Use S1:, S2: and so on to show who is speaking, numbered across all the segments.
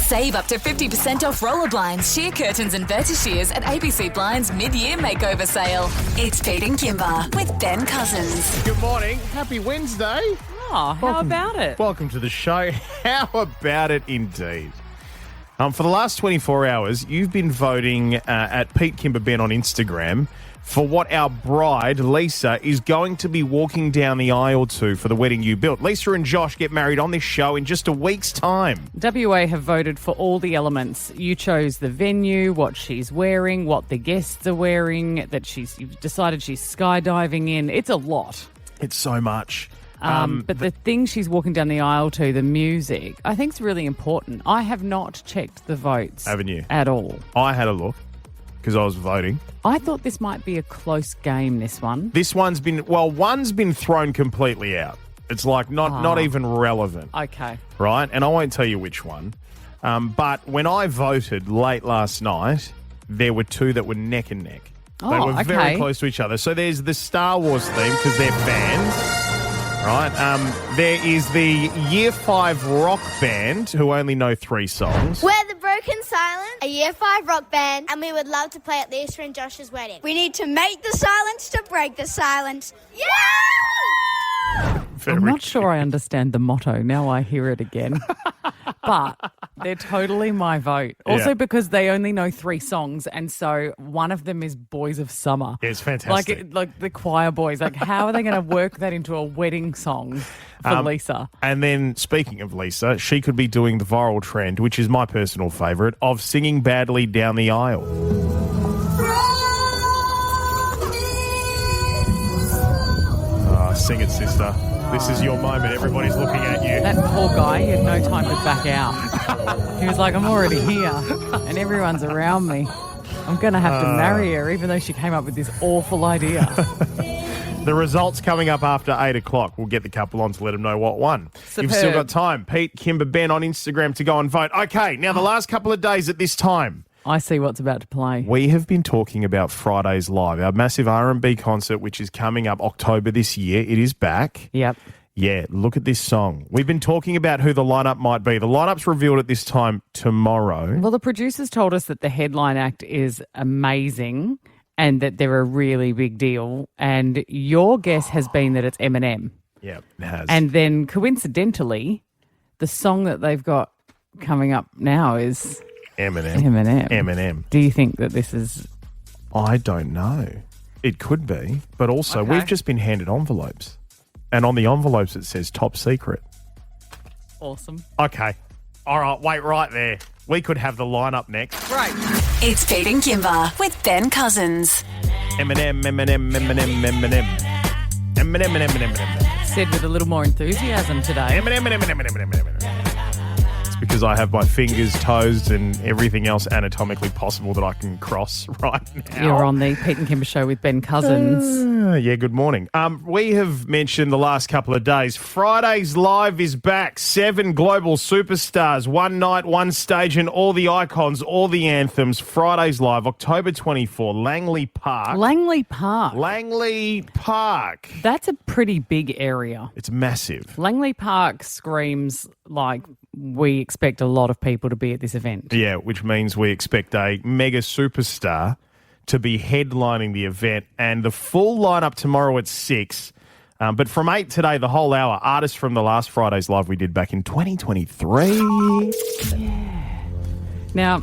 S1: Save up to 50% off roller blinds, sheer curtains and vertishears at ABC Blinds mid-year makeover sale. It's Pete and Kymba with Ben Cousins.
S2: Good morning. Happy Wednesday.
S3: Oh, how about it?
S2: Welcome to the show. How about it indeed? For the last 24 hours, you've been voting at Pete Kymba Ben on Instagram for what our bride, Lisa, is going to be walking down the aisle to for the wedding you built. Lisa and Josh get married on this show in just a week's time.
S3: WA have voted for all the elements. You chose the venue, what she's wearing, what the guests are wearing, you've decided she's skydiving in. It's a lot.
S2: It's so much.
S3: But the thing she's walking down the aisle to, the music, I think is really important. I have not checked the votes.
S2: Haven't you?
S3: At all.
S2: I had a look because I was voting.
S3: I thought this might be a close game, this one.
S2: One's been thrown completely out. It's like not even relevant.
S3: Okay.
S2: Right? And I won't tell you which one. But when I voted late last night, there were two that were neck and neck. They were very close to each other. So there's the Star Wars theme because they're fans. Right. There is the Year 5 rock band who only know 3 songs.
S4: We're the Broken Silence, a Year 5 rock band, and we would love to play at Lisa and Josh's wedding. We need to make the silence to break the silence. Yeah!
S3: I'm not sure I understand the motto. Now I hear it again. But they're totally my vote. Also because they only know 3 songs, and so one of them is Boys of Summer.
S2: Yeah, it's fantastic.
S3: Like the choir boys. Like, how are they going to work that into a wedding song for Lisa?
S2: And then, speaking of Lisa, she could be doing the viral trend, which is my personal favourite, of singing badly down the aisle. Sing it, sister. This is your moment. Everybody's looking at you.
S3: That poor guy, he had no time to back out. He was like, I'm already here and everyone's around me. I'm going to have to marry her, even though she came up with this awful idea.
S2: The results coming up after 8 o'clock. We'll get the couple on to let them know what won.
S3: Superb.
S2: You've still got time. Pete, Kymba, Ben on Instagram to go and vote. Okay, now the last couple of days at this time.
S3: I see what's about to play.
S2: We have been talking about Fridayz Live, our massive R&B concert, which is coming up October this year. It is back.
S3: Yep.
S2: Yeah, look at this song. We've been talking about who the lineup might be. The lineup's revealed at this time tomorrow.
S3: Well, the producers told us that the headline act is amazing and that they're a really big deal. And your guess has been that it's Eminem.
S2: Yeah, it has.
S3: And then coincidentally, the song that they've got coming up now is Eminem. Do you think that this is...
S2: I don't know. It could be. But also, we've just been handed envelopes. And on the envelopes, it says top secret.
S3: Awesome.
S2: Okay. All right, wait right there. We could have the lineup next.
S3: Right.
S1: It's Pete and Kymba with Ben Cousins.
S2: Eminem.
S3: Said with a little more enthusiasm today.
S2: It's because I have my fingers, toes, and everything else anatomically possible that I can cross right now.
S3: You're on the Pete and Kymba show with Ben Cousins.
S2: Yeah, good morning. We have mentioned the last couple of days, Fridayz Live is back. 7 global superstars, one night, one stage, and all the icons, all the anthems. Fridayz Live, October 24, Langley Park.
S3: Langley Park. That's a pretty big area.
S2: It's massive.
S3: Langley Park screams like we expect a lot of people to be at this event.
S2: Yeah, which means we expect a mega superstar to be headlining the event, and the full lineup tomorrow at 6. But from 8 today, the whole hour, artists from the last Fridayz Live we did back in 2023.
S3: Yeah. Now,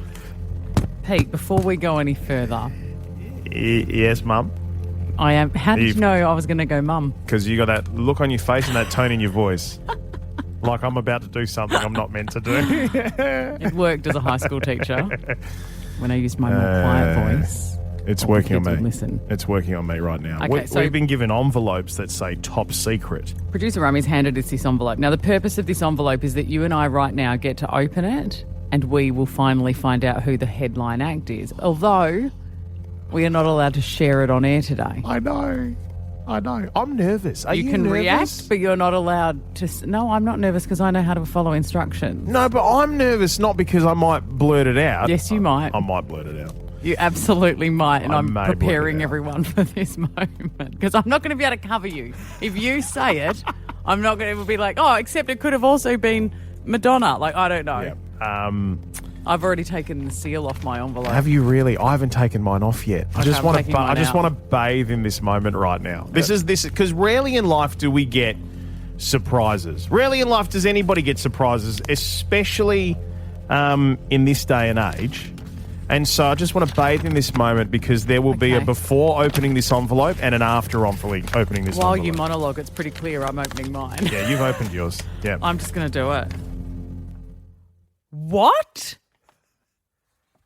S3: Pete, before we go any further...
S2: Yes, Mum?
S3: I am. How did you know I was going to go mum?
S2: Because you got that look on your face and that tone in your voice. Like I'm about to do something I'm not meant to do.
S3: It worked as a high school teacher when I used my more quiet voice.
S2: It's working on me.
S3: Listen.
S2: It's working on me right now.
S3: Okay,
S2: We've been given envelopes that say top secret.
S3: Producer Rummy's handed us this envelope. Now, the purpose of this envelope is that you and I right now get to open it and we will finally find out who the headline act is. Although we are not allowed to share it on air today.
S2: I know. I'm nervous. Are you
S3: can
S2: nervous?
S3: react, but you're not allowed to... No, I'm not nervous because I know how to follow instructions.
S2: No, but I'm nervous not because I might blurt it out.
S3: Yes, you might.
S2: I might blurt it out.
S3: You absolutely might, and I'm
S2: may
S3: preparing
S2: blurt it out.
S3: everyone for this moment because I'm not going to be able to cover you. If you say it, I'm not going to be like, oh, except it could have also been Madonna. Like, I don't know.
S2: Yeah.
S3: I've already taken the seal off my envelope.
S2: Have you really? I haven't taken mine off yet. I just want
S3: to
S2: bathe in this moment right now. This is because rarely in life do we get surprises. Rarely in life does anybody get surprises, especially in this day and age. And so I just want to bathe in this moment because there will be a before opening this envelope and an after opening this envelope.
S3: While you monologue, it's pretty clear I'm opening mine.
S2: Yeah, you've opened yours. Yeah.
S3: I'm just going to do it. What?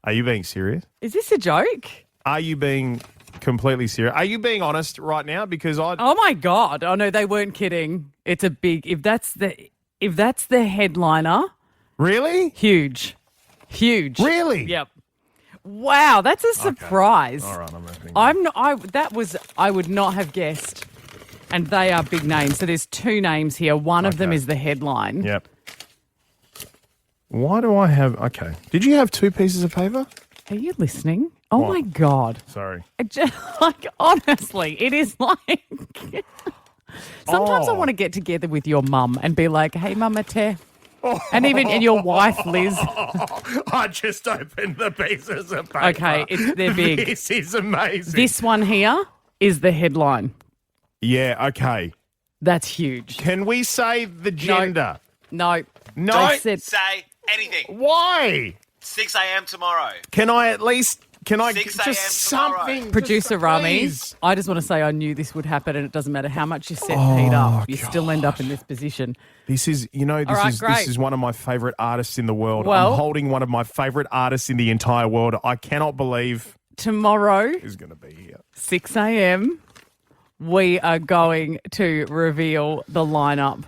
S2: Are you being serious?
S3: Is this a joke?
S2: Are you being completely serious? Are you being honest right now? Because
S3: Oh my God. Oh no, they weren't kidding. It's a big if that's the headliner.
S2: Really?
S3: Huge.
S2: Really?
S3: Yep. Wow, that's a surprise.
S2: Okay. All right,
S3: I would not have guessed. And they are big names. So there's two names here. One of them is the headline.
S2: Yep. Why do I have... Okay. Did you have two pieces of paper?
S3: Are you listening? Oh, my God.
S2: Sorry.
S3: Honestly, it is like... Sometimes I want to get together with your mum and be like, hey, Mama Te. And even your wife, Liz.
S2: I just opened the pieces of paper.
S3: Okay, they're big.
S2: This is amazing.
S3: This one here is the headline.
S2: Yeah, okay.
S3: That's huge.
S2: Can we say the gender?
S3: No.
S5: Don't say anything.
S2: Why?
S5: 6 a.m. tomorrow.
S2: Can I at least... Can I
S5: 6
S2: just
S5: a.m. tomorrow.
S2: something?
S3: Producer Rami,
S2: please.
S3: I just want to say I knew this would happen, and it doesn't matter how much you set Pete up, you still end up in this position.
S2: This is, this is one of my favourite artists in the world.
S3: Well,
S2: I'm holding one of my favourite artists in the entire world. I cannot believe
S3: tomorrow
S2: is going to be here.
S3: 6 a.m. we are going to reveal the lineup.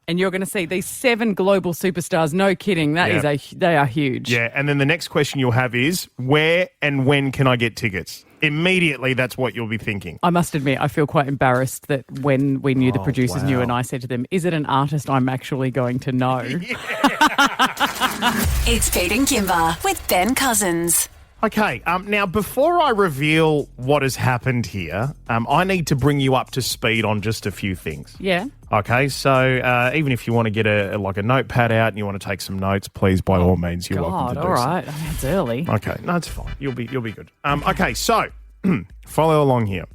S3: And you're going to see these 7 global superstars. No kidding. They are huge.
S2: Yeah, and then the next question you'll have is, where and when can I get tickets? Immediately, that's what you'll be thinking.
S3: I must admit, I feel quite embarrassed that when we knew the producers knew and I said to them, is it an artist I'm actually going to know?
S1: It's Pete and Kymba with Ben Cousins.
S2: Okay, now before I reveal what has happened here, I need to bring you up to speed on just a few things.
S3: Yeah.
S2: Okay, so even if you want to get a notepad out and you want to take some notes, please, by all means, you're welcome to do so.
S3: All right. I mean, it's early.
S2: Okay, no, it's fine. You'll be good. Okay, so follow along here.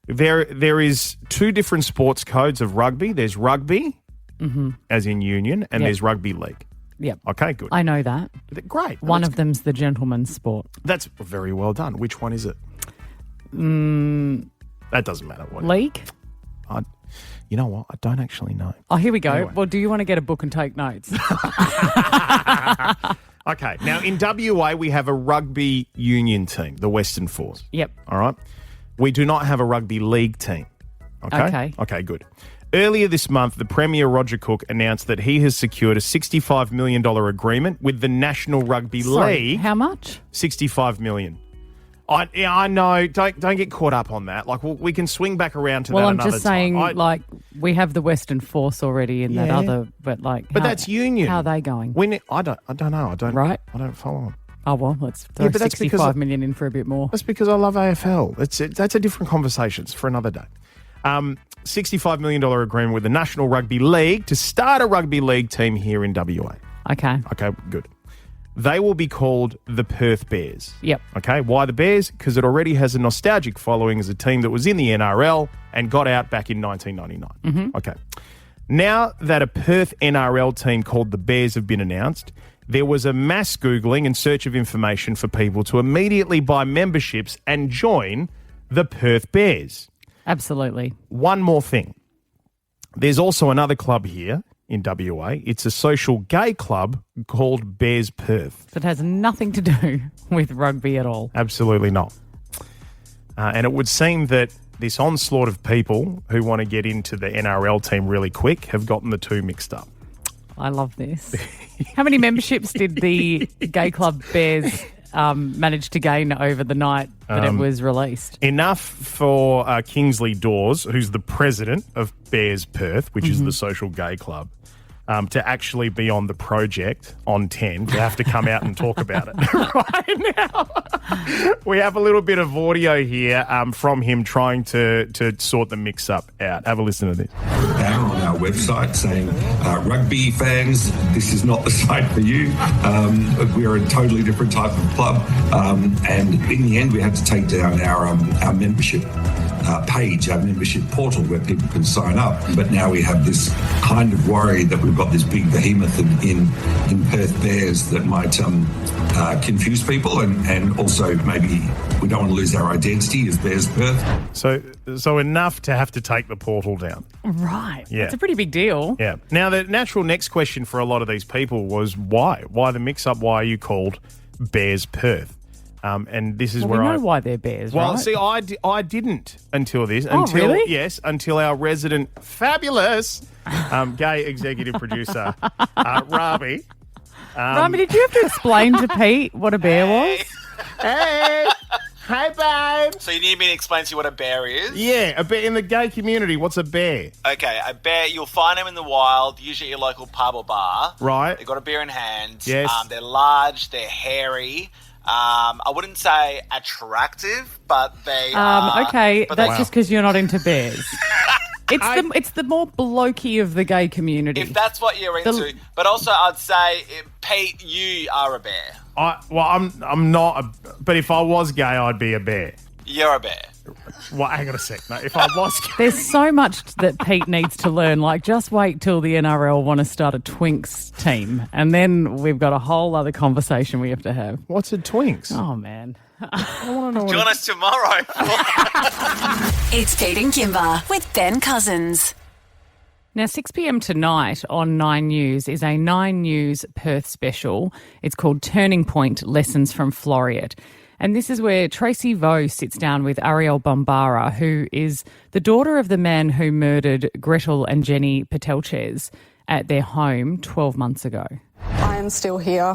S2: There is 2 different sports codes of rugby. There's rugby, as in union, and there's rugby league.
S3: Yep.
S2: Okay, good.
S3: I know that.
S2: Great.
S3: One of them's the gentleman's sport.
S2: That's very well done. Which one is it? That doesn't matter. What
S3: league?
S2: You know what? I don't actually know.
S3: Oh, here we go.
S2: Anyway.
S3: Well, do you want to get a book and take notes?
S2: Okay. Now, in WA, we have a rugby union team, the Western Force.
S3: Yep.
S2: All right. We do not have a rugby league team. Okay? Okay, good. Earlier this month, the Premier Roger Cook announced that he has secured a $65 million agreement with the National Rugby League.
S3: How much?
S2: $65 million. I know. Don't get caught up on that. Like, we can swing back around to that another time.
S3: Well, I'm just saying, we have the Western Force already in that other, but
S2: that's union.
S3: How are they going?
S2: I don't know. I don't.
S3: Right.
S2: I don't follow them.
S3: Oh, well, let's throw $65 million in for a bit more.
S2: That's because I love AFL. That's a different conversation. It's for another day. $65 million agreement with the National Rugby League to start a rugby league team here in WA.
S3: Okay.
S2: Okay, good. They will be called the Perth Bears.
S3: Yep.
S2: Okay, why the Bears? Because it already has a nostalgic following as a team that was in the NRL and got out back in 1999. Okay. Now that a Perth NRL team called the Bears have been announced, there was a mass Googling and search of information for people to immediately buy memberships and join the Perth Bears.
S3: Absolutely.
S2: One more thing. There's also another club here in WA. It's a social gay club called Bears Perth.
S3: That has nothing to do with rugby at all.
S2: Absolutely not. And it would seem that this onslaught of people who want to get into the NRL team really quick have gotten the two mixed up.
S3: I love this. How many memberships did the gay club Bears managed to gain over the night that it was released?
S2: Enough for Kingsley Dawes, who's the president of Bears Perth, which is the social gay club, to actually be on the project on 10, to have to come out and talk about it right now. We have a little bit of audio here from him trying to sort the mix-up out. Have a listen to this.
S6: Banner on our website saying, rugby fans, this is not the site for you. We're a totally different type of club. And in the end, we had to take down our membership page, our membership portal where people can sign up. But now we have this kind of worry that we've got this big behemoth in Perth Bears that might confuse people, and also maybe we don't want to lose our identity as Bears Perth.
S2: So enough to have to take the portal down.
S3: Right.
S2: Yeah.
S3: It's a pretty big deal.
S2: Yeah. Now, the natural next question for a lot of these people was why? Why the mix-up? Why are you called Bears Perth? And this is
S3: we
S2: where
S3: know why they're bears,
S2: Well,
S3: right?
S2: see, I didn't until this.
S3: Really?
S2: Yes, until our resident fabulous gay executive producer, Ravi.
S3: Rami, did you have to explain to Pete what a bear was?
S2: Hey, babe.
S5: So you need me to explain to you what a bear is?
S2: Yeah, a bear in the gay community. What's a bear?
S5: Okay, a bear, you'll find them in the wild, usually at your local pub or bar.
S2: Right.
S5: They've got a beer in hand.
S2: Yes.
S5: They're large, they're hairy. I wouldn't say attractive, but they are.
S3: Okay,
S5: but
S3: that's just because you're not into bears. It's the more blokey of the gay community.
S5: If that's what you're into. But also I'd say, Pete, you are a bear.
S2: I'm not, but if I was gay, I'd be a bear.
S5: You're a bear.
S2: Well, hang on a sec. No, if I was gay.
S3: There's so much that Pete needs to learn. Like, just wait till the NRL want to start a Twinks team, and then we've got a whole other conversation we have to have.
S2: What's a Twinks?
S3: Oh, man.
S2: I want to know.
S5: Join us tomorrow.
S1: It's Pete and Kymba with Ben Cousins.
S3: Now, 6 p.m. tonight on 9 News is a 9 News Perth special. It's called Turning Point Lessons from Floreat. And this is where Tracy Vo sits down with Ariel Bombara, who is the daughter of the man who murdered Gretel and Jenny Patelches at their home 12 months ago.
S7: I am still here.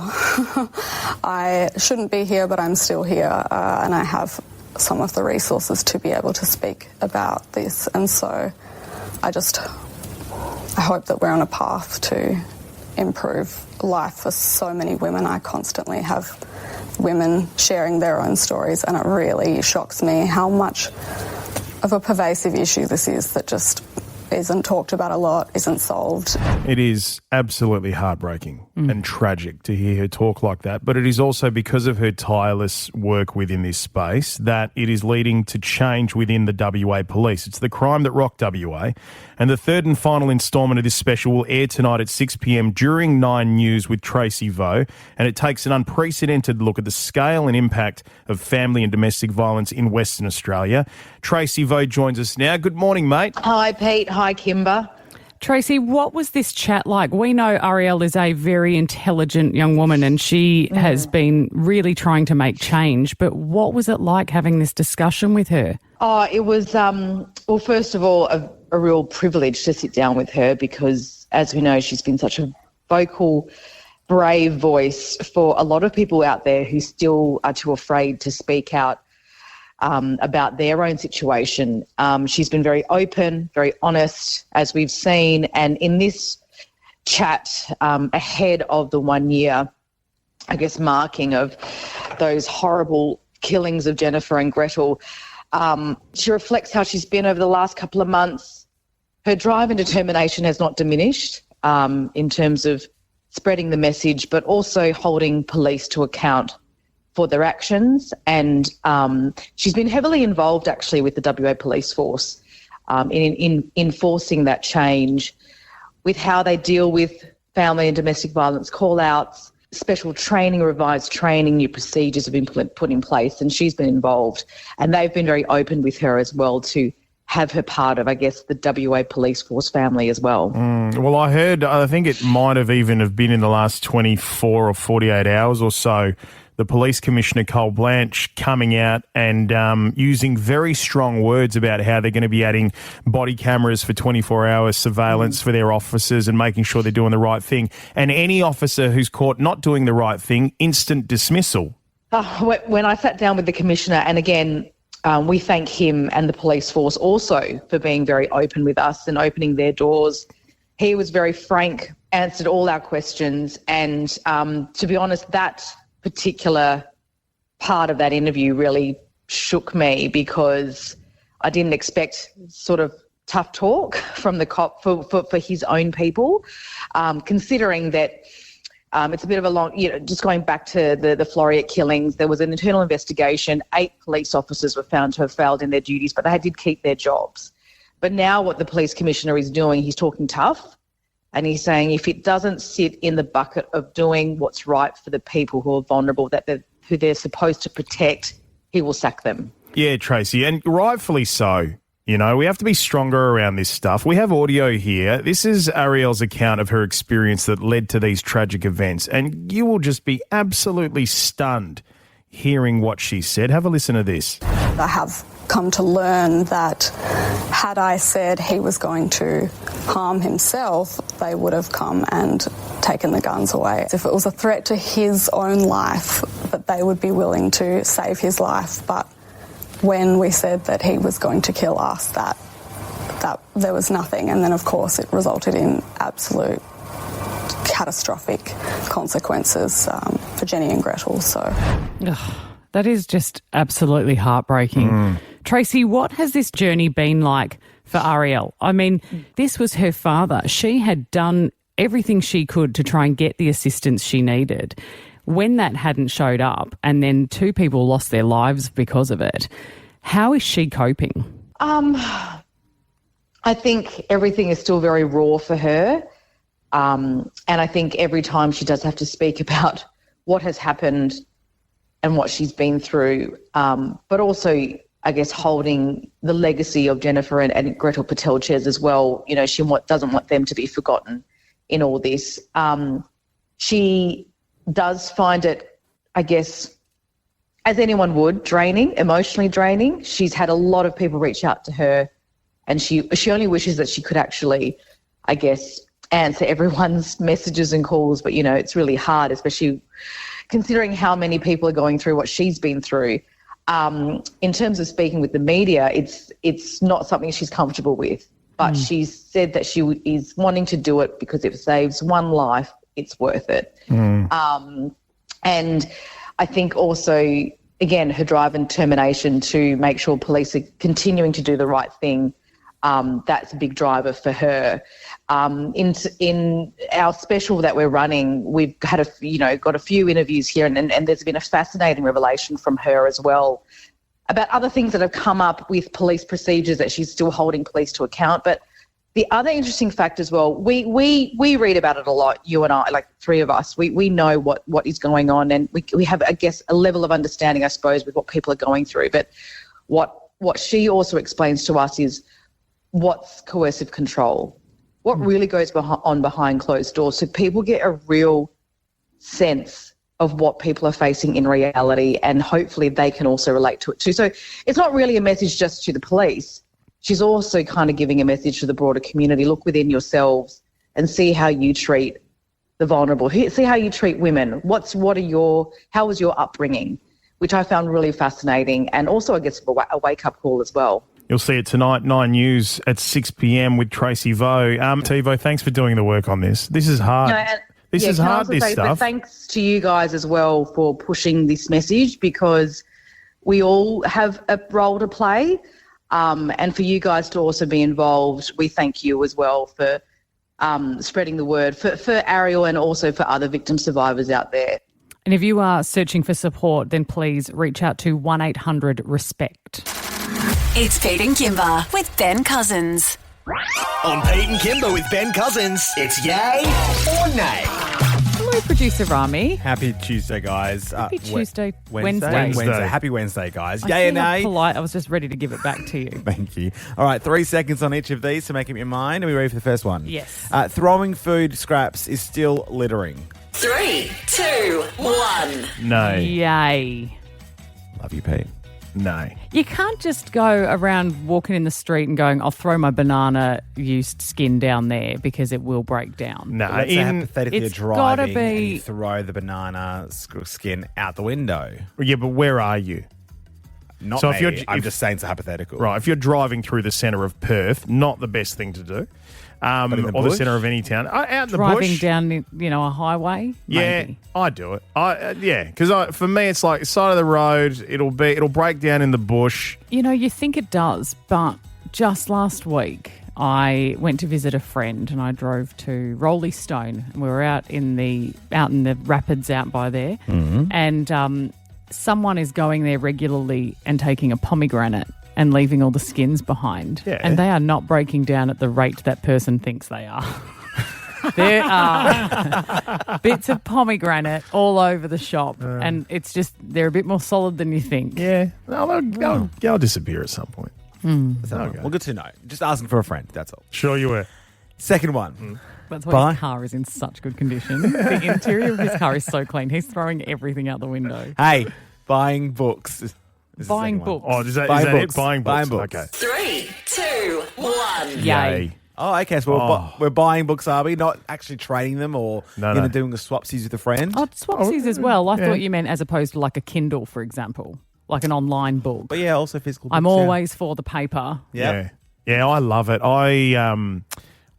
S7: I shouldn't be here, but I'm still here, and I have some of the resources to be able to speak about this. And so I hope that we're on a path to improve life for so many women. I constantly have women sharing their own stories, and it really shocks me how much of a pervasive issue this is that just isn't talked about a lot, isn't solved.
S2: It is absolutely heartbreaking and tragic to hear her talk like that, but it is also because of her tireless work within this space that it is leading to change within the WA police. It's the crime that rocked WA, and the third and final instalment of this special will air tonight at 6 p.m. during 9 News with Tracy Vo, and it takes an unprecedented look at the scale and impact of family and domestic violence in Western Australia. Tracy Vo joins us now. Good morning, mate.
S8: Hi, Pete. Hi, Kymba.
S3: Tracy, what was this chat like? We know Ariel is a very intelligent young woman and she has been really trying to make change, but what was it like having this discussion with her?
S8: Oh, it was, well, first of all, a real privilege to sit down with her because, as we know, she's been such a vocal, brave voice for a lot of people out there who still are too afraid to speak out about their own situation. She's been very open, very honest, as we've seen. And in this chat, ahead of the 1 year, I guess, marking of those horrible killings of Jennifer and Gretel, she reflects how she's been over the last couple of months. Her drive and determination has not diminished in terms of spreading the message, but also holding police to account for their actions. And she's been heavily involved actually with the WA Police Force in enforcing that change with how they deal with family and domestic violence call-outs, special training, revised training, new procedures have been put in place, and she's been involved. And they've been very open with her as well to have her part of, I guess, the WA Police Force family as well.
S2: Well, I think it might have even have been in the last 24 or 48 hours or so, the Police Commissioner, Cole Blanche, coming out and using very strong words about how they're going to be adding body cameras for 24-hour surveillance for their officers and making sure they're doing the right thing. And any officer who's caught not doing the right thing, instant dismissal.
S8: When I sat down with the Commissioner, and again, we thank him and the police force also for being very open with us and opening their doors He was very frank, answered all our questions. And to be honest, that particular part of that interview really shook me because I didn't expect sort of tough talk from the cop for his own people, considering that it's a bit of a long, just going back to the Floreat killings, there was an internal investigation. 8 police officers were found to have failed in their duties, but they did keep their jobs. But now what the police commissioner is doing, he's talking tough, and he's saying if it doesn't sit in the bucket of doing what's right for the people who are vulnerable, who they're supposed to protect, he will sack them.
S2: Yeah, Tracy, and rightfully so. We have to be stronger around this stuff. We have audio here. This is Ariel's account of her experience that led to these tragic events, and you will just be absolutely stunned hearing what she said. Have a listen to this.
S7: I have come to learn that had I said he was going to harm himself, they would have come and taken the guns away. If it was a threat to his own life, that they would be willing to save his life. But when we said that he was going to kill us, that there was nothing. And then, of course, it resulted in absolute catastrophic consequences for Jenny and Gretel. So
S3: that is just absolutely heartbreaking. Tracy, what has this journey been like for Ariel? I mean, this was her father. She had done everything she could to try and get the assistance she needed. When that hadn't showed up and then 2 people lost their lives because of it, how is she coping?
S8: I think everything is still very raw for her. And I think every time she does have to speak about what has happened and what she's been through, but also, I guess, holding the legacy of Jennifer and Gretel Patelches as well. She doesn't want them to be forgotten in all this. She does find it, I guess, as anyone would, draining, emotionally draining. She's had a lot of people reach out to her, and she only wishes that she could actually, I guess, answer everyone's messages and calls, but, it's really hard, especially considering how many people are going through what she's been through. In terms of speaking with the media, it's not something she's comfortable with, but she's said that she is wanting to do it because if it saves one life, it's worth it. And I think also, again, her drive and determination to make sure police are continuing to do the right thing, that's a big driver for her. In our special that we're running, we've had got a few interviews here, and there's been a fascinating revelation from her as well about other things that have come up with police procedures that she's still holding police to account. But the other interesting fact as well, we read about it a lot, you and I, like 3 of us. We know what is going on, and we have, I guess, a level of understanding, I suppose, with what people are going through. But what she also explains to us is what's coercive control, what really goes on behind closed doors, so people get a real sense of what people are facing in reality, and hopefully they can also relate to it too. So it's not really a message just to the police. She's also kind of giving a message to the broader community. Look within yourselves and see how you treat the vulnerable. See how you treat women. How was your upbringing? Which I found really fascinating, and also, I guess, a wake-up call as well.
S2: You'll see it tonight, 9 News at 6 p.m. with Tracy Vo. Tivo, thanks for doing the work on this. This is hard. This stuff.
S8: But thanks to you guys as well for pushing this message, because we all have a role to play. And for you guys to also be involved, we thank you as well for spreading the word for Ariel and also for other victim survivors out there.
S3: And if you are searching for support, then please reach out to 1-800-RESPECT.
S1: It's Pete and Kymba with Ben Cousins.
S9: On Pete and Kymba with Ben Cousins, it's yay or nay.
S3: Hello, producer Rami.
S10: Happy Tuesday, guys.
S3: Happy Tuesday.
S10: Wednesday. Happy Wednesday, guys. Yay or nay?
S3: Polite. I was just ready to give it back to you.
S10: Thank you. All right, 3 seconds on each of these to make up your mind. Are we ready for the first one?
S3: Yes.
S10: Throwing food scraps is still littering.
S1: 3, 2, 1.
S2: No.
S3: Yay.
S10: Love you, Pete.
S2: No.
S3: You can't just go around walking in the street and going, I'll throw my banana used skin down there because it will break down.
S2: No.
S10: Let's say hypothetically you're
S3: it's
S10: driving
S3: gotta
S10: and
S3: be-
S10: you throw the banana skin out the window.
S2: Yeah, but where are you?
S10: Not
S2: So
S10: I'm just saying it's a hypothetical.
S2: Right, if you're driving through the centre of Perth, not the best thing to do. or the centre of any town. Out in the bush.
S3: Driving down, a highway?
S2: Yeah,
S3: Maybe.
S2: I do it. Because for me, it's like side of the road. It'll break down in the bush.
S3: You think it does, but just last week I went to visit a friend and I drove to Rolly Stone. And we were out in the rapids out by there, and someone is going there regularly and taking a pomegranate and leaving all the skins behind.
S2: Yeah.
S3: And they are not breaking down at the rate that person thinks they are. There are bits of pomegranate all over the shop, and it's just they're a bit more solid than you think.
S2: Yeah, they'll disappear at some point.
S10: Okay. Well, good to know. Just asking for a friend, that's all.
S2: Sure you were.
S10: Second one.
S3: That's why his car is in such good condition. The interior of his car is so clean. He's throwing everything out the window.
S10: Hey, buying books.
S3: Buying books.
S2: Oh, is that it? Buying books. Okay.
S1: 3, 2, 1.
S3: Yay.
S10: Oh, okay. So we're buying books, are we? Not actually trading them or doing the swapsies with a friend?
S3: Oh, swapsies as well. I thought you meant as opposed to like a Kindle, for example, like an online book.
S10: But yeah, also physical books.
S3: I'm always for the paper.
S10: Yeah.
S2: Yeah, I love it.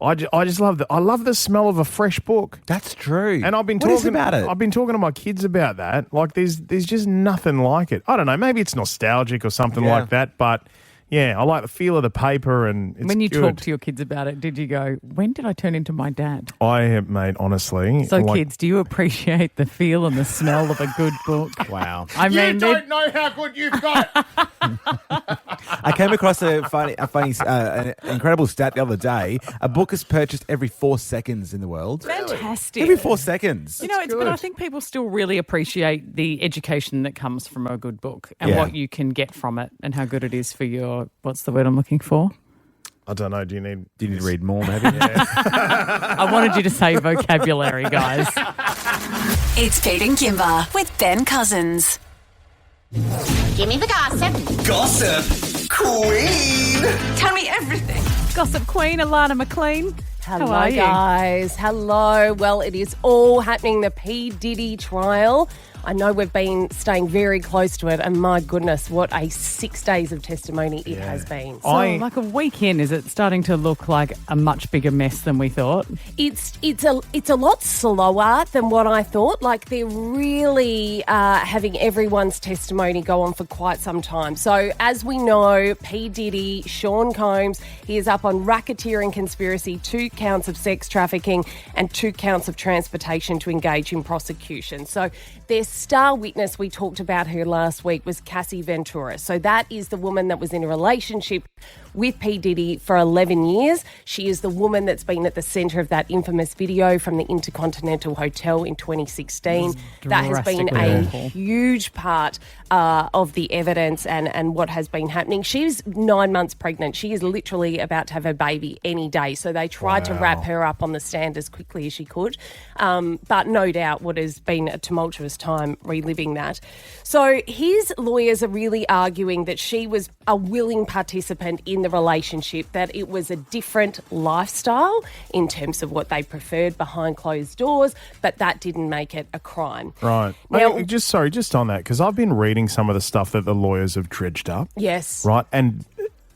S2: I just love I love the smell of a fresh book.
S10: That's true.
S2: And I've been
S10: talking about it.
S2: I've been talking to my kids about that. Like there's just nothing like it. I don't know, maybe it's nostalgic or something like that, but yeah, I like the feel of the paper and it's
S3: when you
S2: good.
S3: talk to your kids about it, did you go, when did I turn into my dad?
S2: I have, mate, honestly.
S3: So kids, do you appreciate the feel and the smell of a good book?
S10: Wow.
S2: You don't know how good you've got it.
S10: I came across an incredible stat the other day. A book is purchased every 4 seconds in the world.
S3: Fantastic.
S10: Every 4 seconds.
S3: But I think people still really appreciate the education that comes from a good book and what you can get from it and how good it is for your, what's the word I'm looking for?
S2: I don't know. Do you need
S10: to read more, maybe?
S3: I wanted you to say vocabulary, guys.
S1: It's Pete and Kymba with Ben Cousins.
S11: Give me the gossip.
S9: Gossip Queen.
S11: Tell me everything.
S3: Gossip Queen, Alana McLean.
S11: Hello,
S3: How are you?
S11: guys. Hello. Well, it is all happening, the P. Diddy trial. I know we've been staying very close to it, and my goodness, what a 6 days of testimony it has been.
S3: So, like a week in, is it starting to look like a much bigger mess than we thought?
S11: It's a lot slower than what I thought. Like, they're really having everyone's testimony go on for quite some time. So, as we know, P. Diddy, Sean Combs, he is up on racketeering conspiracy, 2 counts of sex trafficking and 2 counts of transportation to engage in prosecution. So, their star witness, we talked about her last week, was Cassie Ventura. So that is the woman that was in a relationship with P. Diddy for 11 years. She is the woman that's been at the centre of that infamous video from the Intercontinental Hotel in 2016. That has been a huge part of the evidence and what has been happening. She's 9 months pregnant. She is literally about to have a baby any day. So they tried to wrap her up on the stand as quickly as she could. But no doubt what has been a tumultuous time reliving that. So his lawyers are really arguing that she was a willing participant in the relationship, that it was a different lifestyle in terms of what they preferred behind closed doors, but that didn't make it a crime.
S2: Right.
S11: Now,
S2: just on that, because I've been reading some of the stuff that the lawyers have dredged up.
S11: Yes.
S2: Right, and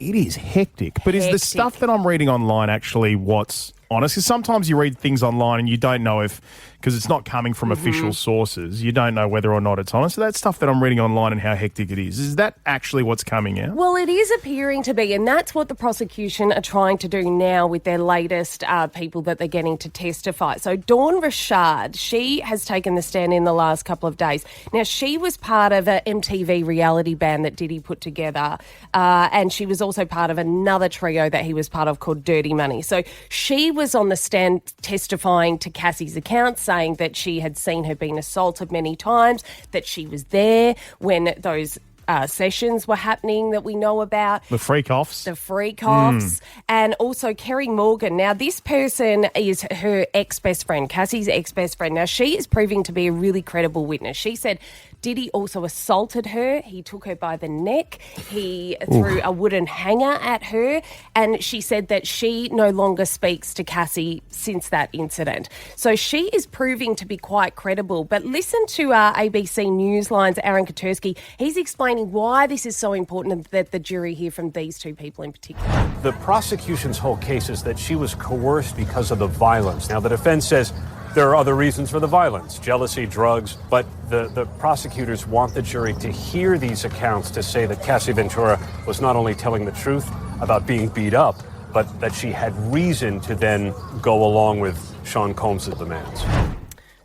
S2: it is hectic. But is the stuff that I'm reading online actually what's honest? Because sometimes you read things online and you don't know if, because it's not coming from official sources, you don't know whether or not it's honest. So that stuff that I'm reading online and how hectic it is that actually what's coming out?
S11: Well, it is appearing to be, and that's what the prosecution are trying to do now with their latest people that they're getting to testify. So Dawn Richard, she has taken the stand in the last couple of days. Now, she was part of an MTV reality band that Diddy put together, and she was also part of another trio that he was part of called Dirty Money. So she was on the stand testifying to Cassie's account, saying that she had seen her being assaulted many times, that she was there when those sessions were happening that we know about.
S2: The freak-offs.
S11: The freak-offs. And also Kerry Morgan. Now, this person is her ex-best friend, Cassie's ex-best friend. Now, she is proving to be a really credible witness. She said Diddy also assaulted her. He took her by the neck. He threw a wooden hanger at her. And she said that she no longer speaks to Cassie since that incident. So she is proving to be quite credible. But listen to ABC Newsline's Aaron Katursky. He's explained explaining why this is so important and that the jury hear from these two people in particular.
S12: The prosecution's whole case is that she was coerced because of the violence. Now, the defense says there are other reasons for the violence, jealousy, drugs, but the prosecutors want the jury to hear these accounts to say that Cassie Ventura was not only telling the truth about being beat up, but that she had reason to then go along with Sean Combs' demands.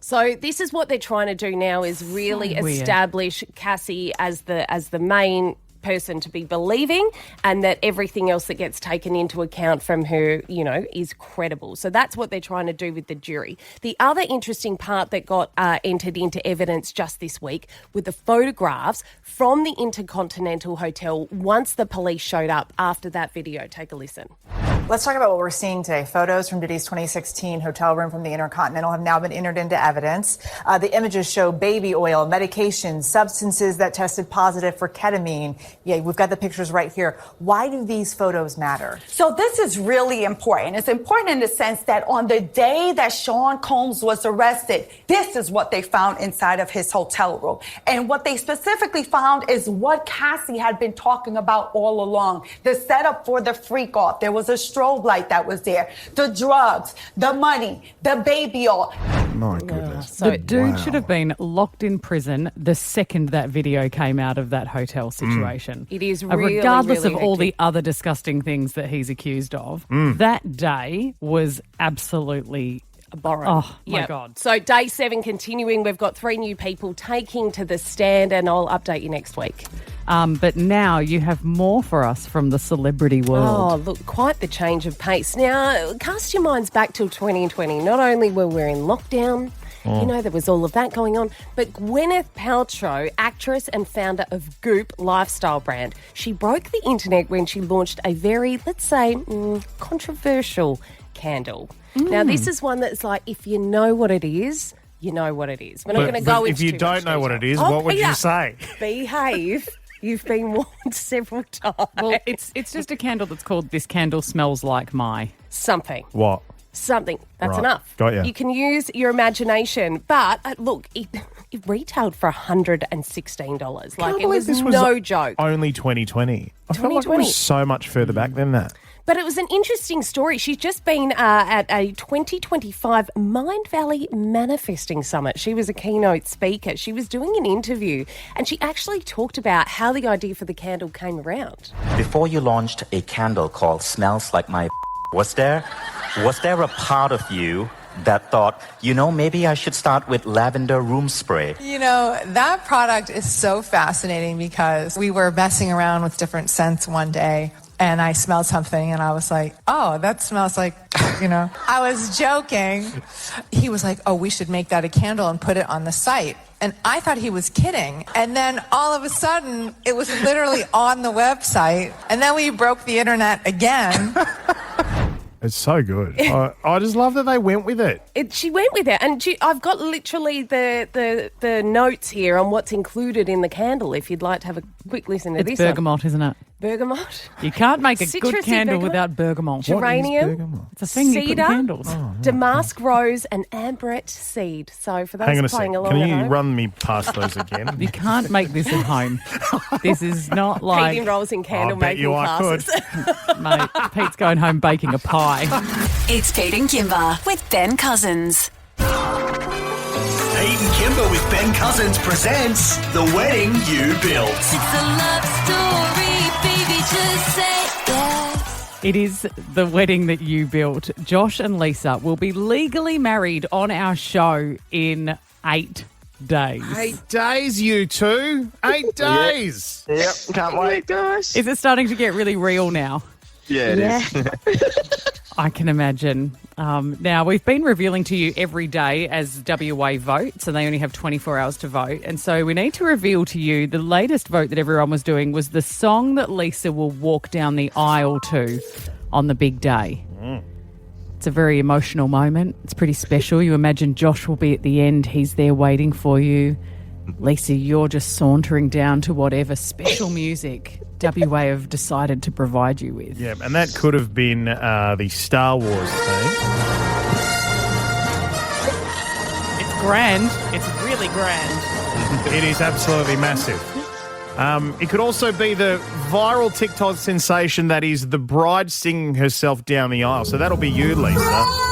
S11: So this is what they're trying to do now, is really establish Cassie as the main person to be believing, and that everything else that gets taken into account from her, is credible. So that's what they're trying to do with the jury. The other interesting part that got entered into evidence just this week were the photographs from the Intercontinental Hotel once the police showed up after that video. Take a listen.
S13: Let's talk about what we're seeing today. Photos from Diddy's 2016 hotel room from the Intercontinental have now been entered into evidence. The images show baby oil, medications, substances that tested positive for ketamine. Yeah, we've got the pictures right here. Why do these photos matter?
S14: So this is really important. It's important in the sense that on the day that Sean Combs was arrested, this is what they found inside of his hotel room. And what they specifically found is what Cassie had been talking about all along. The setup for the freak off. There was a strobe light that was there. The drugs, the money, the baby oil.
S10: My goodness.
S3: So the dude should have been locked in prison the second that video came out of that hotel situation.
S11: It is really,
S3: regardless
S11: really
S3: of all the
S11: hectic.
S3: other disgusting things that he's accused of. That day was absolutely
S11: abhorrent.
S3: Oh, my
S11: Yep.
S3: God.
S11: So day 7 continuing. We've got 3 new people taking to the stand, and I'll update you next week.
S3: But now you have more for us from the celebrity world.
S11: Oh, look, quite the change of pace. Now, cast your minds back till 2020. Not only were we in lockdown, there was all of that going on, but Gwyneth Paltrow, actress and founder of Goop lifestyle brand, she broke the internet when she launched a very, let's say, controversial candle. Now, this is one that's like, if you know what it is, you know what it is. We're not going to go into
S2: if you
S11: too
S2: don't
S11: much
S2: know what
S11: detail.
S2: it is, what would you say?
S11: Behave. You've been warned several times.
S3: Well, it's just a candle that's called This Candle Smells Like My.
S11: Something.
S2: What?
S11: Something. That's
S2: Right.
S11: enough.
S2: Got ya.
S11: You can use your imagination. But look, it retailed for $116. Like,
S2: Can't
S11: it was
S2: believe this
S11: no joke.
S2: Only 2020. I felt like it
S11: 2020.
S2: was so much further back than that.
S11: But it was an interesting story. She's just been at a 2025 Mind Valley Manifesting Summit. She was a keynote speaker. She was doing an interview, and she actually talked about how the idea for the candle came around.
S15: Before you launched a candle called Smells Like My, was there a part of you that thought, maybe I should start with lavender room spray?
S16: That product is so fascinating because we were messing around with different scents one day, and I smelled something and I was like, oh, that smells like, I was joking. He was like, oh, we should make that a candle and put it on the site. And I thought he was kidding. And then all of a sudden, it was literally on the website. And then we broke the internet again.
S2: It's so good. I just love that they went with it.
S11: She went with it, and I've got literally the notes here on what's included in the candle. If you'd like to have a quick listen to
S3: It's
S11: this,
S3: bergamot, isn't it?
S11: Bergamot.
S3: You can't make a
S11: Citrusy
S3: good candle
S11: bergamot.
S3: without bergamot.
S11: Geranium,
S3: It's a thing you put in
S11: cedar,
S3: candles.
S11: damask rose, and ambrette seed. So for those
S2: Hang on a
S11: playing
S2: sec.
S11: along
S2: Can
S11: at
S2: you
S11: home,
S2: run me past those again?
S3: You can't make this at home. This is not like...
S11: Pete enrolls in candle
S2: I bet
S11: making
S2: you I
S11: classes.
S3: Mate, Pete's going home baking a pie.
S1: It's Pete and Kymba with Ben Cousins.
S9: Pete and Kymba with Ben Cousins presents The Wedding You Built.
S1: It's a love story, baby, just say yes.
S3: It is the wedding that you built. Josh and Lisa will be legally married on our show in 8 days.
S2: 8 days, you two. 8 days.
S17: Yep, can't wait.
S3: Gosh. Is it starting to get really real now?
S17: Yeah, it is.
S3: I can imagine. Now, we've been revealing to you every day as WA votes, and they only have 24 hours to vote. And so we need to reveal to you the latest vote that everyone was doing was the song that Lisa will walk down the aisle to on the big day. It's a very emotional moment. It's pretty special. You imagine Josh will be at the end. He's there waiting for you. Lisa, you're just sauntering down to whatever special music WA have decided to provide you with.
S2: Yeah, and that could have been the Star Wars theme.
S3: It's grand. It's really grand.
S2: It is absolutely massive. It could also be the viral TikTok sensation that is the bride singing herself down the aisle. So that'll be you, Lisa.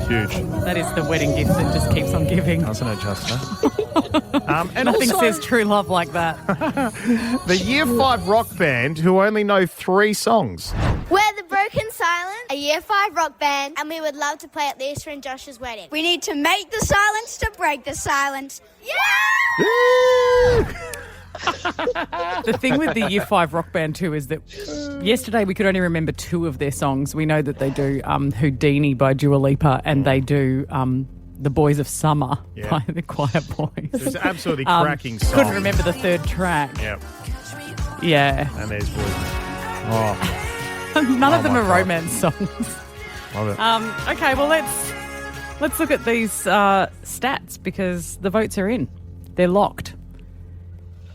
S2: Huge.
S3: That is the wedding gift that just keeps on giving.
S2: Doesn't it, Justin? And
S3: Nothing
S2: also,
S3: says true love like that.
S2: the Year 5 rock band who only know 3 songs.
S4: We're the Broken Silence, a Year 5 rock band, and we would love to play at Lisa and Josh's wedding. We need to make the silence to break the silence. Yeah!
S3: The thing with the Year 5 rock band too is that yesterday we could only remember 2 of their songs. We know that they do Houdini by Dua Lipa and they do The Boys of Summer by the Quiet Boys.
S2: It's absolutely cracking song.
S3: Couldn't remember the 3rd track.
S2: Yep.
S3: Yeah.
S2: And there's Boys. Oh.
S3: None of them are romance songs.
S2: Love it.
S3: Okay, well let's look at these stats because the votes are in. They're locked.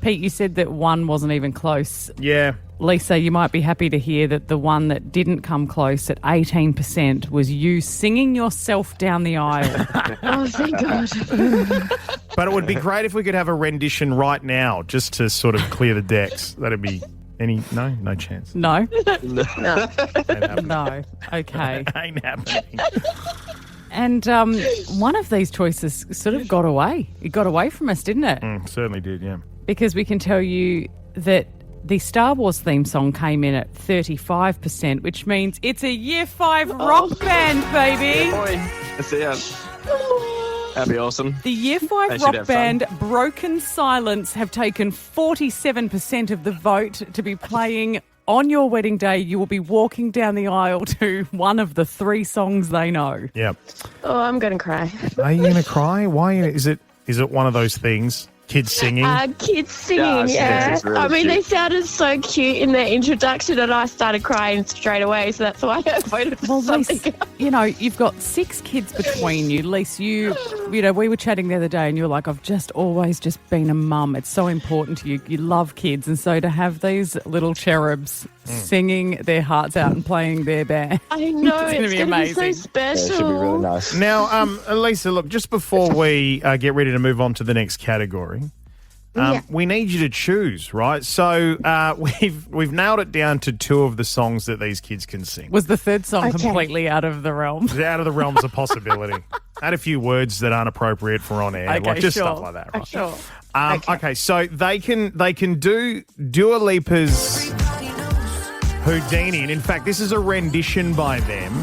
S3: Pete, you said that one wasn't even close.
S2: Yeah.
S3: Lisa, you might be happy to hear that the one that didn't come close at 18% was you singing yourself down the aisle.
S18: Oh, thank God.
S2: But it would be great if we could have a rendition right now just to sort of clear the decks. That'd be no chance.
S3: No?
S18: No.
S3: No. Okay.
S2: Ain't happening.
S3: And one of these choices sort of got away. It got away from us, didn't it?
S2: Certainly did, yeah.
S3: Because we can tell you that the Star Wars theme song came in at 35%, which means it's a Year 5 rock band, baby.
S17: Let's see. That'd be awesome.
S3: The Year 5 rock band Broken Silence have taken 47% of the vote to be playing on your wedding day. You will be walking down the aisle to one of the 3 songs they know.
S2: Yep.
S18: Oh, I'm going to cry.
S2: Are you going to cry? Why? Is it one of those things? Kids singing?
S18: Kids singing, yeah.
S17: Really
S18: I mean,
S17: cute.
S18: they sounded so cute in their introduction and I started crying straight away, so that's why I voted for something else.
S3: You know, you've got 6 kids between you. Lise, you know, we were chatting the other day and you were like, I've just always just been a mum. It's so important to you. You love kids. And so to have these little cherubs singing their hearts out and playing their band.
S18: I know,
S3: it's going to be amazing.
S18: Be so special.
S17: Yeah, it should be really nice.
S2: Now, Lisa, look, just before we get ready to move on to the next category, we need you to choose, right? So we've nailed it down to 2 of the songs that these kids can sing.
S3: Was the 3rd song completely out of the realm?
S2: It's out of the realms of possibility. Add a few words that aren't appropriate for on air,
S3: Okay,
S2: just
S3: sure.
S2: stuff like that, right?
S3: Sure.
S2: Okay, so they can do Dua Lipa's Houdini, and in fact, this is a rendition by them.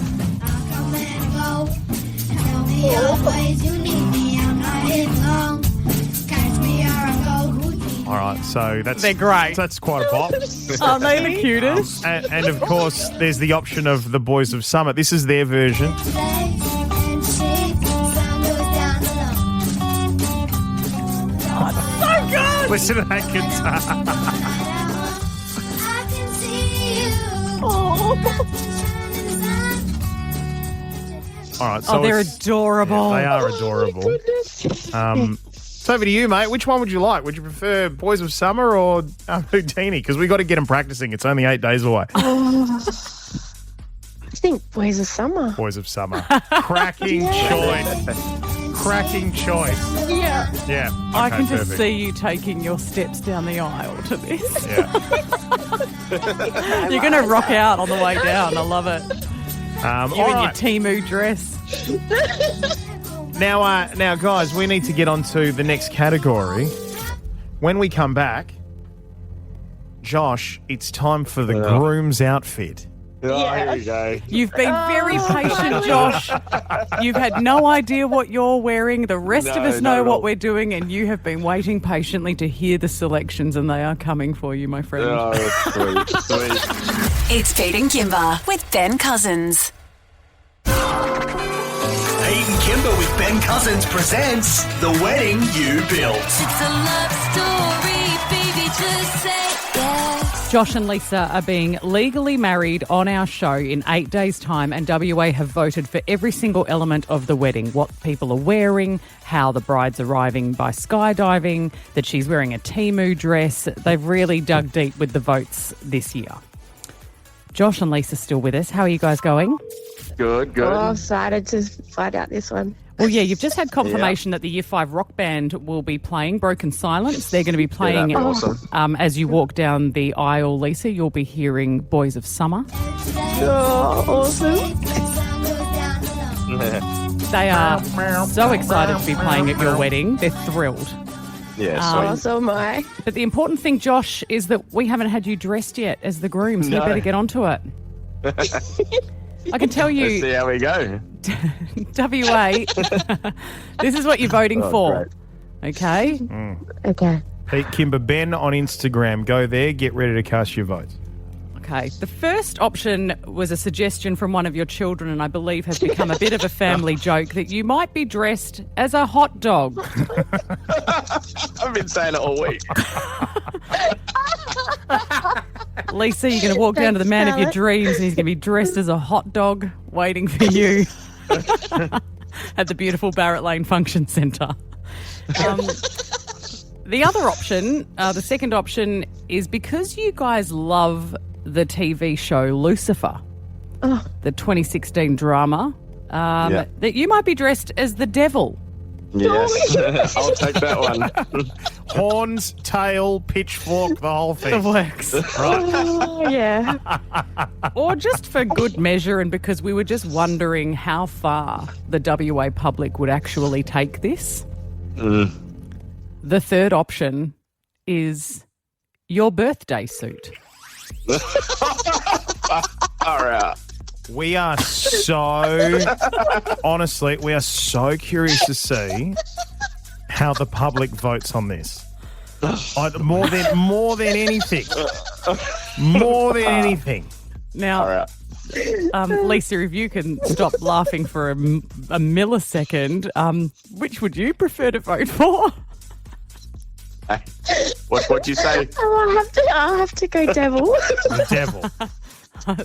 S2: All right, so
S3: they're great.
S2: That's quite a pop.
S3: Aren't they the cutest?
S2: And of course, there's the option of the Boys of Summer. This is their version.
S3: So good!
S2: Listen to that guitar. All right, so
S3: they're adorable.
S2: Yeah, they are adorable. It's over to you, mate. Which one would you like? Would you prefer Boys of Summer or Houdini? Because we got to get them practicing. It's only 8 days away.
S18: I think Boys of Summer.
S2: Boys of Summer. Cracking choice. Cracking choice.
S18: Yeah.
S2: Yeah.
S3: I
S2: okay,
S3: can just
S2: perfect.
S3: see you taking your steps down the aisle to this.
S2: Yeah.
S3: You're going to rock out on the way down. I love it. You
S2: all
S3: in your
S2: right.
S3: Temu dress.
S2: Now, guys, we need to get on to the next category. When we come back, Josh, it's time for the groom's outfit.
S17: Oh, here we go.
S3: You've been very patient, Josh. You've had no idea what you're wearing. The rest of us know what we're doing, and you have been waiting patiently to hear the selections, and they are coming for you, my friend.
S17: Oh, sweet, sweet.
S1: It's Pete and Kymba with Ben Cousins.
S9: Pete and Kymba with Ben Cousins presents The Wedding You Built.
S1: It's a love story, baby, just say yes.
S3: Josh and Lisa are being legally married on our show in 8 days' time, and WA have voted for every single element of the wedding, what people are wearing, how the bride's arriving by skydiving, that she's wearing a Temu dress. They've really dug deep with the votes this year. Josh and Lisa still with us. How are you guys going?
S17: Good, good.
S18: Oh, I'm excited to find out this one.
S3: Well, yeah, you've just had confirmation that the Year 5 rock band will be playing Broken Silence. They're going to be playing
S17: awesome.
S3: as you walk down the aisle, Lisa. You'll be hearing Boys of Summer.
S18: Oh, awesome.
S3: They are so excited to be playing at your wedding. They're thrilled.
S17: Yeah,
S18: So am I.
S3: But the important thing, Josh, is that we haven't had you dressed yet as the groom, so you better get onto it. I can tell you...
S17: Let's see how we go.
S3: WA, this is what you're voting for.
S17: Great.
S3: Okay?
S18: Okay.
S2: Pete, Kymba, Ben on Instagram. Go there. Get ready to cast your votes.
S3: Okay. The first option was a suggestion from one of your children, and I believe has become a bit of a family joke, that you might be dressed as a hot dog.
S17: I've been saying it all week.
S3: Lisa, you're going to walk down to the man of your dreams, and he's going to be dressed as a hot dog waiting for you at the beautiful Barrett Lane Function Centre. The other option, the second option, is because you guys love the TV show Lucifer, the 2016 drama, that you might be dressed as the devil.
S17: Yes, I'll take that one.
S2: Horns, tail, pitchfork, the whole thing.
S3: The works.
S18: Oh, yeah.
S3: Or just for good measure, and because we were just wondering how far the WA public would actually take this. The third option is your birthday suit.
S17: All right.
S2: We are honestly, we are so curious to see how the public votes on this. More than anything. More than anything.
S3: Now, Lisa, if you can stop laughing for a millisecond, which would you prefer to vote for?
S17: What'd you say?
S18: I'll have to go devil.
S2: The devil.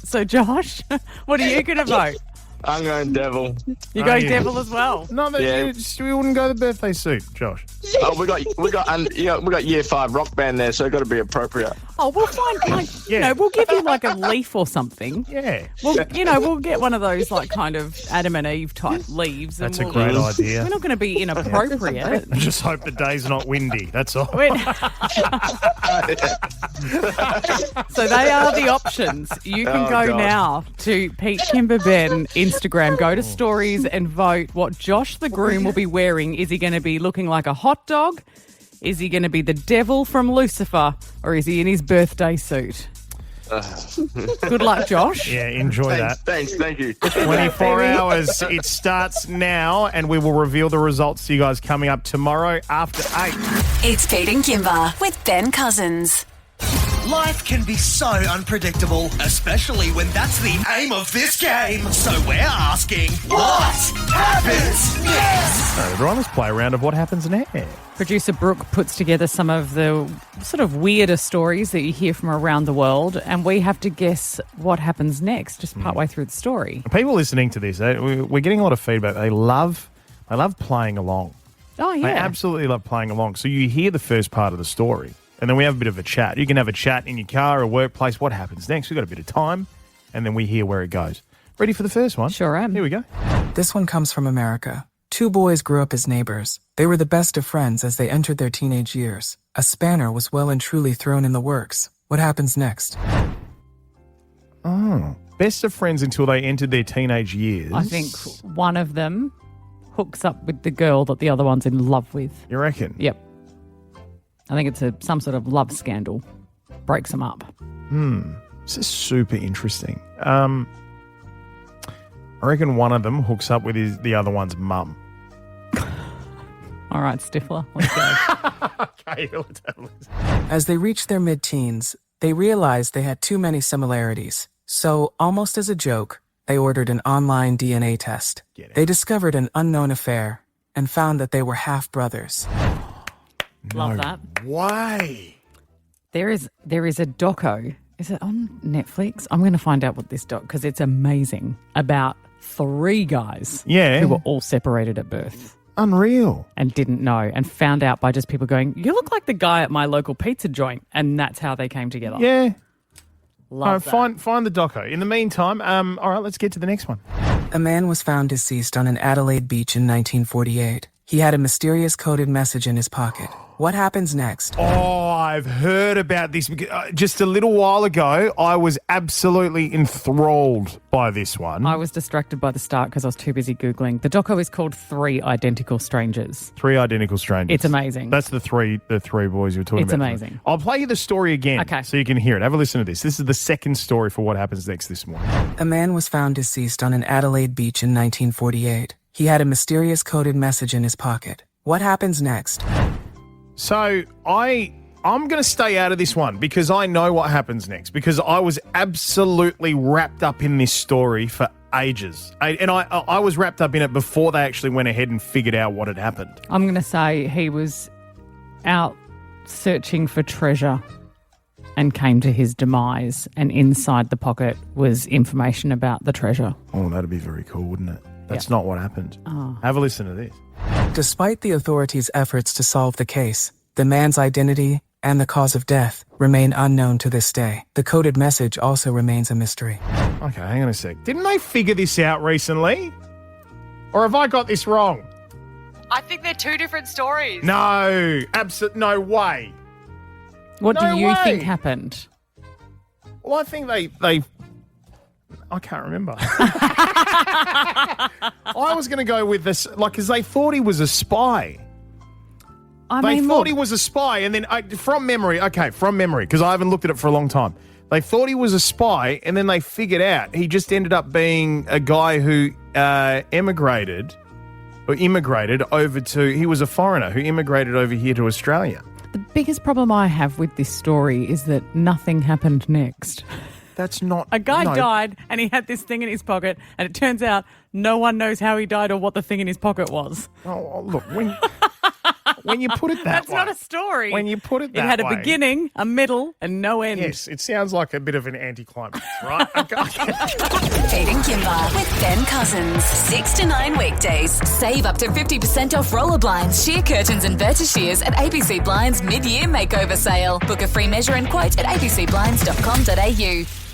S3: So, Josh, what are you going to vote?
S17: I'm going devil.
S3: You're going devil as well?
S2: No, we wouldn't go the birthday suit, Josh.
S17: Oh, we got Year 5 rock band there, so it's got to be appropriate.
S3: Oh, we'll find we'll give you like a leaf or something.
S2: Yeah.
S3: We'll get one of those like kind of Adam and Eve type leaves.
S2: That's
S3: and
S2: a great idea.
S3: We're not going to be inappropriate.
S2: I just hope the day's not windy. That's all.
S3: So they are the options. You can go now to Pete Kymba Ben Instagram. Go to stories and vote what Josh the groom will be wearing. Is he going to be looking like a hot dog? Is he going to be the devil from Lucifer? Or is he in his birthday suit? Good luck, Josh.
S2: Yeah, enjoy that.
S17: Thanks, thank you.
S2: 24 hours. It starts now, and we will reveal the results to you guys coming up tomorrow after 8.
S1: It's Pete and Kymba with Ben Cousins.
S9: Life can be so unpredictable, especially when that's the aim of this game. So we're asking, what happens next?
S2: Everyone, let's play a round of what happens next.
S3: Producer Brooke puts together some of the sort of weirder stories that you hear from around the world, and we have to guess what happens next, just partway through the story.
S2: People listening to this, we're getting a lot of feedback. They love playing along.
S3: Oh, yeah.
S2: They absolutely love playing along. So you hear the first part of the story, and then we have a bit of a chat. You can have a chat in your car or workplace. What happens next? We've got a bit of time, and then we hear where it goes. Ready for the first one?
S3: Sure am.
S2: Here we go.
S19: This one comes from America. 2 boys grew up as neighbors. They were the best of friends as they entered their teenage years. A spanner was well and truly thrown in the works. What happens next?
S2: Oh, best of friends until they entered their teenage years.
S3: I think one of them hooks up with the girl that the other one's in love with.
S2: You reckon?
S3: Yep. I think it's some sort of love scandal. Breaks them up.
S2: This is super interesting. I reckon one of them hooks up with the other one's mum.
S3: All right, Stifler, let's go.
S2: Okay, let's have a listen.
S19: As they reached their mid-teens, they realized they had too many similarities. So, almost as a joke, they ordered an online DNA test. They discovered an unknown affair and found that they were half-brothers.
S3: Love that.
S2: Why?
S3: There is a doco. Is it on Netflix? I'm going to find out what this doc, because it's amazing, about 3 guys who were all separated at birth.
S2: Unreal.
S3: And didn't know, and found out by just people going, you look like the guy at my local pizza joint, and that's how they came together.
S2: Yeah.
S3: Love that.
S2: Find the doco. In the meantime, all right, let's get to the next one.
S19: A man was found deceased on an Adelaide beach in 1948. He had a mysterious coded message in his pocket. What happens next?
S2: Oh, I've heard about this. Just a little while ago, I was absolutely enthralled by this one.
S3: I was distracted by the start because I was too busy Googling. The doco is called 3 Identical Strangers.
S2: 3 Identical Strangers.
S3: It's amazing.
S2: That's the three boys you were talking
S3: It's
S2: about.
S3: amazing.
S2: I'll play you the story again
S3: Okay.
S2: so you can hear it. Have a listen to this. This is the second story for what happens next this morning.
S19: A man was found deceased on an Adelaide beach in 1948. He had a mysterious coded message in his pocket. What happens next?
S2: So I'm going to stay out of this one because I know what happens next because I was absolutely wrapped up in this story for ages. I was wrapped up in it before they actually went ahead and figured out what had happened.
S3: I'm going to say he was out searching for treasure and came to his demise, and inside the pocket was information about the treasure.
S2: Oh, that'd be very cool, wouldn't it? That's not what happened.
S3: Oh.
S2: Have a listen to this.
S19: Despite the authorities' efforts to solve the case, the man's identity and the cause of death remain unknown to this day. The coded message also remains a mystery.
S2: Okay, hang on a sec. Didn't they figure this out recently? Or have I got this wrong?
S3: I think they're 2 different stories.
S2: No, no way.
S3: What
S2: No
S3: do you
S2: way.
S3: think happened?
S2: Well, I think they I can't remember. I was going to go with this, because they thought he was a spy. They thought he was a spy, and then from memory, because I haven't looked at it for a long time. They thought he was a spy, and then they figured out he just ended up being a guy who immigrated over to. He was a foreigner who immigrated over here to Australia.
S3: The biggest problem I have with this story is that nothing happened next.
S2: That's not...
S3: A guy
S2: no.
S3: died and he had this thing in his pocket, and it turns out no one knows how he died or what the thing in his pocket was.
S2: Oh, look, when you put it that
S3: That's
S2: way...
S3: not a story.
S2: When you put it that
S3: It had
S2: way...
S3: a beginning, a middle, and no end.
S2: Yes, it sounds like a bit of an anticlimax, right?
S1: Pete and Kymba with Ben Cousins. 6 to 9 weekdays. Save up to 50% off roller blinds, sheer curtains and vertishears at ABC Blinds mid-year makeover sale. Book a free measure and quote at abcblinds.com.au.